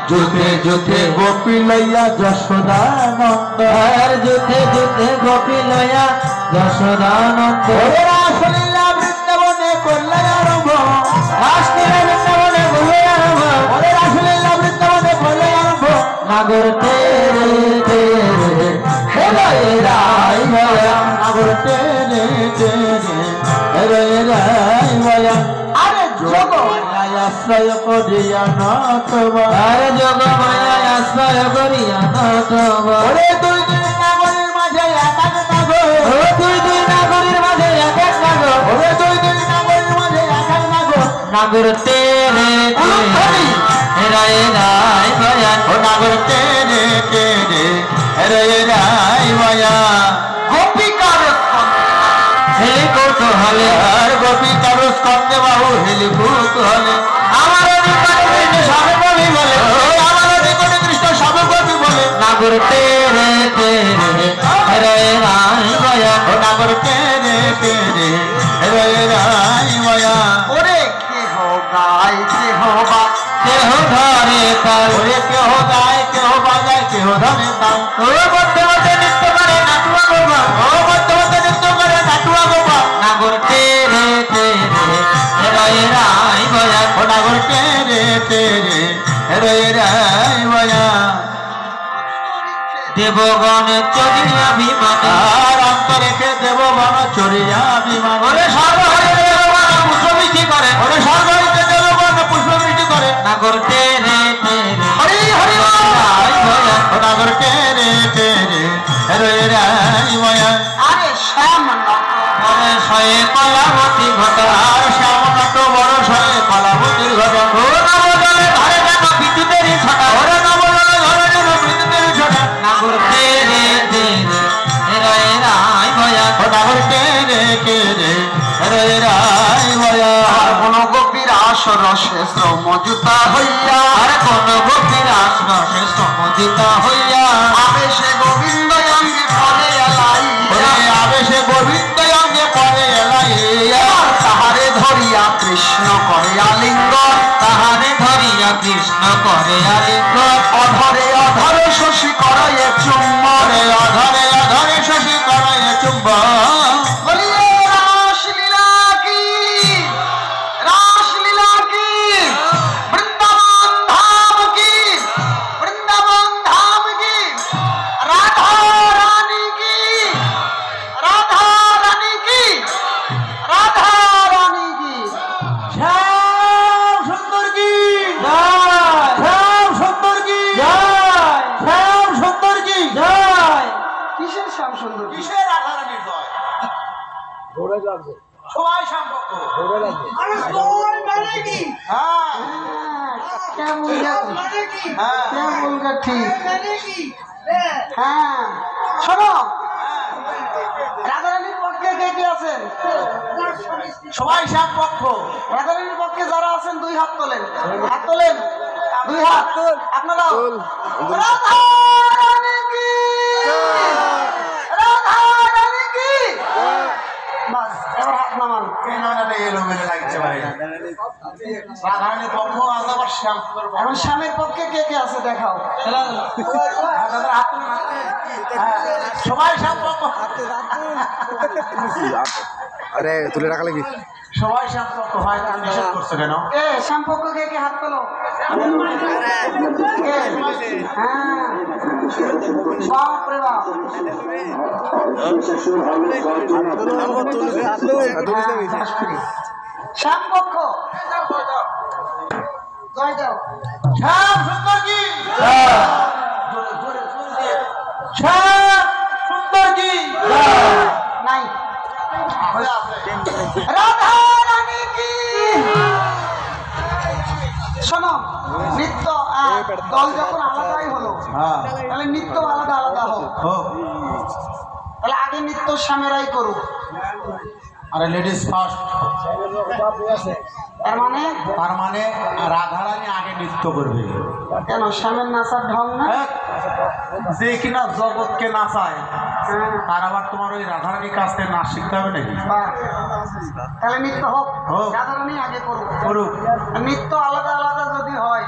যুদ্ধে যুদ্ধে গোপী লইয়া যশোদানন্দ, যুদ্ধে যুদ্ধে গোপী লইয়া যশোদানন্দ, রাসলীলা বৃন্দাবনে করলে আরম্ভ, রাসলীলা বৃন্দাবনে করলে আরম্ভ, রাসলীলা বৃন্দাবনে করলে আরম্ভ, নাগর তেরে তেরে হেরে রাই ভয়া, নাগর তেরে তেরে হেরে রাই ভয়া। আরে যোগ আশ্রয় করিয়া নতব, আরে যোগ মায়া আশ্রয় করিয়া নতব, ওরে দুই দুই নাগরের মাঝে এক এক নাগর, ওরে দুই দুই নাগরের মাঝে এক এক নাগর, ওরে দুই দুই নাগরের মাঝে এক এক নাগর, নাগর তেরে তেরে হেরায় রাই ভয়া, ও নাগর তেরে তেরে হেরায় রাই ভয়া। গোপিকার হেলি কৌতূহলে, আর গোপিকার স্কন্দে বাহু হেলি কৌতূহলে, আমার নিকটে কৃষ্ণ সবে কবি বলে, আমার নিকটে কৃষ্ণ সবে কবি বলে, নাগর তেরে তেরে হেরায় রাই ভয়া, ও নাগর তেরে তেরে হেরায় রাই ভয়া। ওরে কেহ গায় কেহ বা কেহ ধরে তাল, ওরে কেহ গায় কেহ বাজায় কেহ ধরে তাল, ও মধ্যে মধ্যে নৃত্য করে নাটুয়া গোপাল, ও মধ্যে মধ্যে নৃত্য করে নাটুয়া গোপাল, নাগর তেরে তেরে হেরায় রাই ভয়া, ও নাগর তেরে তেরে হেরায় রাই ভয়া। দেবগণ চরিয়া বিমান, আর অন্তরেখে দেবগণ চরিয়া বিমান, ওরে স্বর্গ হইতে দেবগণ পুষ্পবৃষ্টি করে, ওরে স্বর্গ হইতে দেবগণ পুষ্পবৃষ্টি করে, নাগর তেরে তেরে হরি হরি রাই ভয়া, ও নাগর তেরে তেরে হেরায় রাই ভয়া। আরে শ্যাম বড় শয়ে কলাবতী ঘটা, আর শ্যাম নট বড় শয়ে কলাবতীর ঘটা, ও নবজলে ধরে যেন বিদ্যুতেরই ছটা, ওরে নবজলে ধরে যেন বিদ্যুতেরই ছটা, নাগর তেরে তেরে হেরায় রাই ভয়া, ও নাগর তেরে তেরে হেরায় রাই ভয়া। আর কোন গোপীর আশ রসে শ্রমযুতা হইয়া, আর কোন গোপীর আশ রসে শ্রমযুতা হইয়া, আবেশে গোবিন্দ অঙ্গে পরে এলাই, আবেশে গোবিন্দ অঙ্গে পরে এলাই, তাহারে ধরিয়া কৃষ্ণ করে আলিঙ্গন, তাহারে ধরিয়া কৃষ্ণ করে আলিঙ্গন, অধরে অধরে শশী করে চুম্বন, অধরে অধরে শশী করে চুম্বন। বলিয়ে রাসলীলা কি, রাসলীলা কি, বৃন্দাবন ধাম কি, বৃন্দাবন ধাম কি, রাধা রানী কি, রাধা রানী কি, রাধা রানী কি, শ্যাম সুন্দর কি জয়, শ্যাম সুন্দর কি জয়, শ্যাম সুন্দর কি জয়। কিসের শ্যাম সুন্দর, কিসের রাধা রানীর জয়? ঘোড়া লাগবে সবাই সম্পর্ক ঘোড়া লাগবে, আরে জয় মানে কি? হ্যাঁ কেমন মানে কি? হ্যাঁ কেমন ঠিক মানে কি? হ্যাঁ শোনো, রাধারানীর পক্ষে কে কে আছেন? সবাই সব পক্ষ। রাধারানীর পক্ষে যারা আছেন দুই হাত তোলেন, হাত তোলেন, দুই হাত আপনারা। রাধারানী কি, রাধারানী কি, বাস এবার হাত নামান। এলোমেলো লাগছে ভাই, রাধারানীর পক্ষ আছে আবার শ্যাম, এখন শ্যামের পক্ষে কে কে আছে দেখাও। সবাই শ্যাম পক্ষ, আরে তুলে রাখা লাগবি, সবাই শ্যাম পক্ষ হয়, নিষেধ করছে কেন? এ শ্যাম পক্ষ কে কে হাত তোলো। হ্যাঁ বাপরে বাপ, শ্যাম পক্ষ জয় দাও। শ্যাম সুন্দর কি, শ্যাম সুন্দর কি নাই, রাধা রানী কি। শোনো, নৃত্য দল যখন আলাদাই হলো, তাহলে নৃত্য আলাদা আলাদা হোক, তাহলে আগে নৃত্য স্বামীরাই করুক, আরে লেডিস ফার্স্ট। তার মানে রাধারানী আগে নৃত্য করবে কেন? স্বামীর নাচার ঢং না, যে কিনা জগৎকে নাচায় তার আবার তোমার ওই রাধারানীর কাছ থেকে নাচ শিখতে হবে নাকি? তাহলে নৃত্য হোক, রাধারানী আগে করুক, করুক। নৃত্য আলাদা আলাদা যদি হয়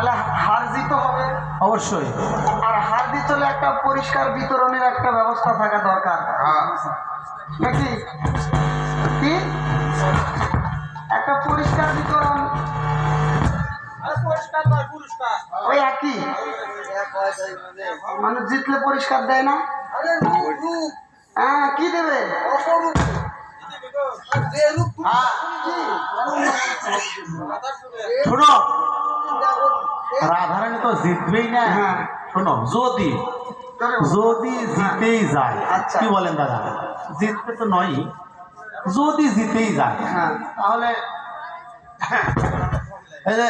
তাহলে হার জিত হবে অবশ্যই। আর হার জিত হলে একটা পরিষ্কার বিতরণের একটা ব্যবস্থা থাকা দরকার নাকি কি একটা পরিষ্কার বিতরণ ওই একই মানুষ জিতলে পরিষ্কার দেয় না হ্যাঁ কি দেবে শোনো রাধারানী তো জিতবেই না। হ্যাঁ। শোনো যদি যদি জিতেই যায় আচ্ছা। কি বলেন দাদা, জিতবে তো নয়, যদি জিতেই যায় হ্যাঁ তাহলে এই যে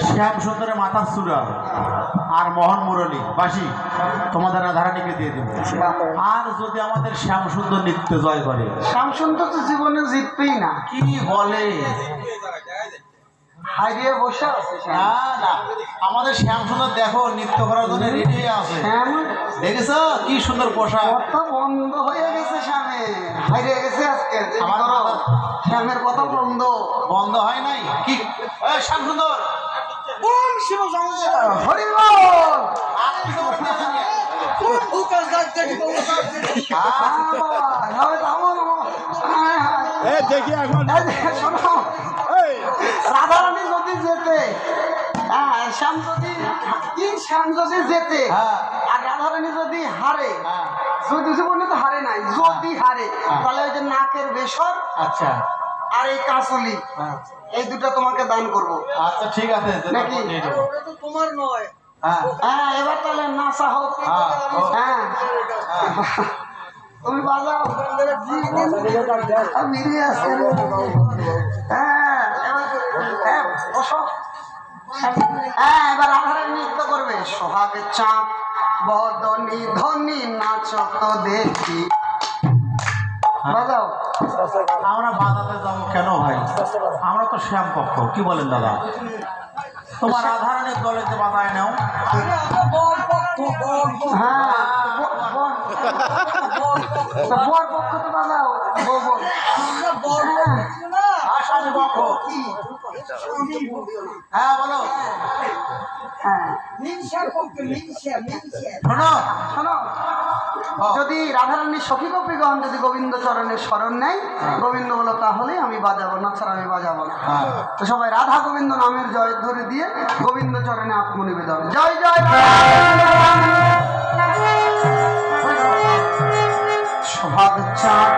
শ্যাম সুন্দরের মাথার চূড়া আর মোহন মুরলী বাসি তোমাদের রাধারানীকে দিয়ে দেবো। আর যদি আমাদের শ্যাম সুন্দর নৃত্য জয় করে, শ্যামসুন্দর তো জীবনে জিতবেই না কি বলে হারিয়ে বসে আছে না না, আমাদের শ্যাম সুন্দর দেখো নৃত্য করার জন্য রেডি হয়ে আছে, শ্যাম দেখেছো কি সুন্দর পোশাক। কথা বন্ধ হয়ে গেছে শ্যামে হারিয়ে গেছে আজকে যে আমার করো, কথা- শ্যামের কথা বন্ধ বন্ধ হয় নাই কি এই শ্যাম সুন্দর হরিবল আর কিছু বলতে হবে না। দেখি এখন শোনো রাধারানী যদি যেতে হ্যাঁ শ্যাম যদি শ্যাম যদি যেতে হ্যাঁ। আর রাধারানী যদি হারে হ্যাঁ। যদি জীবনে তো হারে নাই যদি হারে তাহলে ওই যে নাকের বেসর আচ্ছা আর এই কাঁচলি হ্যাঁ। এই দুটো তোমাকে দান করবো আচ্ছা ঠিক আছে নাকি? তোমার নয় হ্যাঁ হ্যাঁ এবার তাহলে নাচা হোক হ্যাঁ, হোক। হ্যাঁ হ্যাঁ। তুমি বাজাও বেরিয়ে আসছে হ্যাঁ এবার হ্যাঁ বসো হ্যাঁ এবার আধারে নৃত্য করবে সোহাগের চাঁদ বদনি ধনি নাচ তো দেখি বাজাও আমরা বাজাতে যাবো কেন ভাই, আমরা তো শ্যাম পক্ষ, কি বলেন দাদা? তোমার রাধারানীর দলে যে বাজায় নাও। হ্যাঁ বর পক্ষ তো বাজাও বউ আসামি পক্ষ। হ্যাঁ বলো। হ্যাঁ শোনো শোনো যদি রাধারানীর সখী গোপীগণ যদি গোবিন্দ চরণের স্মরণ নেয় গোবিন্দ বলো তাহলে আমি বাজাবো না ছাড়া আমি বাজাবো না। হ্যাঁ। তো সবাই রাধা গোবিন্দ নামের জয় ধরে দিয়ে গোবিন্দ চরণে আত্মনিবেদন জয় জয় সোহাগ চাঁদ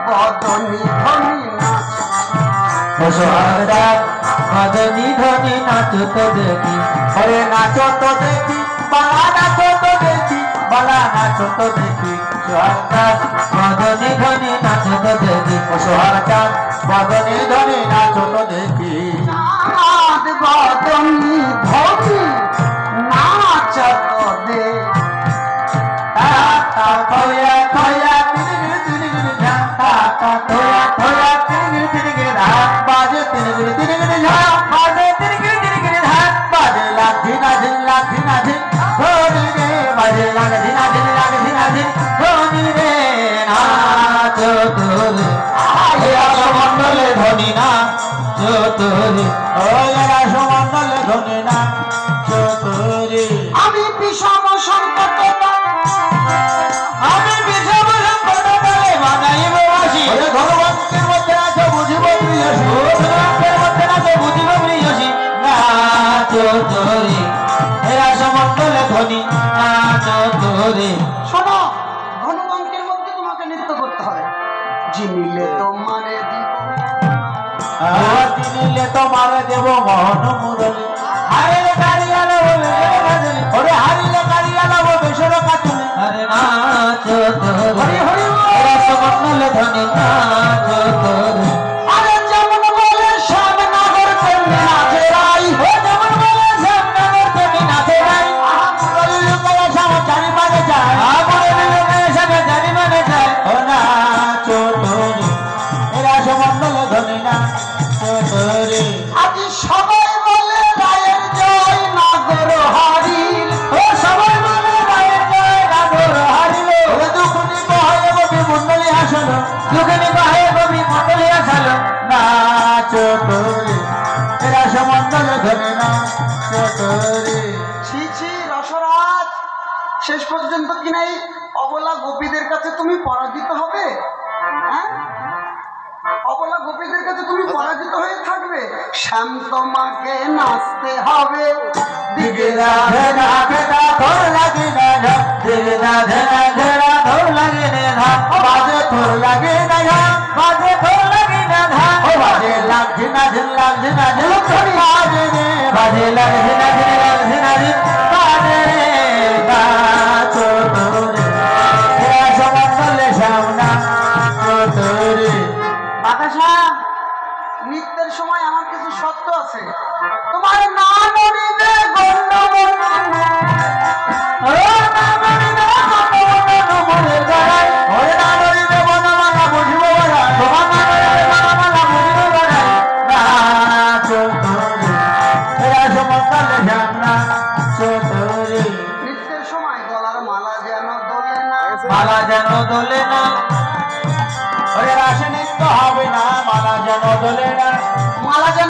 বদনি ধনি নাচ মদনী ধনী নাচো তো দেখি, ওরে নাচো তো দেখি, বালা নাচো তো দেখি, বালা নাচো তো দেখি, সোহার চাঁদ মদনী ধনী নাচো তো দেখি, ও সোহার চাঁদ মদনী ধনী নাচো তো দেখি। চাঁদ বদনি ধনি নাচ তো দে তা তোয়া তোয়া তিনগিরি তিনগিরি ঝাঁ, তা তোয়া তোয়া তিনগিরি তিনগিরি ধান বাজে, তিনগিরি তিনগিরি ঝাঁ বাজে, তিনগিরি তিনগিরি ধান বাজে, লাঠি নাঝিন ধনি রে বাজে, লাঠি নাঝিন ধনি রে নাচো তোরে, রাসমণ্ডলে ধনি নাচো তোরে, ও রাসমণ্ডলে ধনি নাচো তোরে। আমি বিষম সংকট আমি বিষম সংকট বলে বানাইব বাসি, ওরে ধনবন্তের মধ্যে আছো বুঝিব প্রিয়সী, ধনবন্তের মধ্যে আছো বুঝিব প্রিয়সী, নাচো তোরে, এরা সমন্তলে ধনী নাচো তোরে। শোনো ধনুবঙ্কের মধ্যে তোমাকে নৃত্য করতে হবে জিনিলে তোমারে দিব আর দিলে তোমার দেব মোহন মুরলী, হারিলে কারিয়া লব বেসর, ওরে হারিলে কারিয়া লব বেসর কাতুলে, আরে নাচো তোরে, হরি হরি এরা সমন্তলে ধনী নাচো তোরে। আরে যেমন বলে সব নাগর তেমনি নাচে রাই ও যেমন বলে শ্যামনগর তেমনি নাচে রাই, মুরলী লোকেরা সব জানি মানে যায়, মুরলী লোকেরা সব জানি মানে যায়, ও নাচো তোরে, এরা সমন্তলে ধনী নাচো তোরে। আজি সবাই বলে রায়ের জয় নাগর হারিল ও সবাই বলে রায়ের জয় নাগর হারিল, ওরে দুখনি কহে কবি মন্ডলী আসল, দুখনি কহে কবি মন্ডলী আসল, নাচো তোরে, এরা মন্ডল ধরে না চতরে। ছি ছি রসরাজ, শেষ পর্যন্ত কি নাই অবলা গোপীদের কাছে তুমি পরাজিত হবে? হ্যাঁ, অবলা গোপীদের কাছে তুমি পরাজিত হয়ে থাকবে? শ্যাম তোমাকে নাচতে হবে। দিকে রাধে রাধে তোর লাগে না ঝাম, দিকে রাধে রাধে তোর লাগে না ধাম, বাজে তোর লাগে না ঝাম, বাজে তোর লাগে না ধাম, ও বাজে লাগছে না ঝিন লাগছে না ঝিন বাজে রে, বাজে লাগছে না ঝিন লাগছে না ঝিন বাজে রে চতরে। মন্ডলে সামনা চতরে। বাতাসা, নৃত্যের সময় আমার কিছু শর্ত আছে। তোমার না নড়িবে গণ্য নৃত্যের সময় গলার মালা যেন দোলে না। মালা যেন দোলে না, ওরে রাসে নৃত্য হবে না, মালা যেন দোলে না, মালা যেন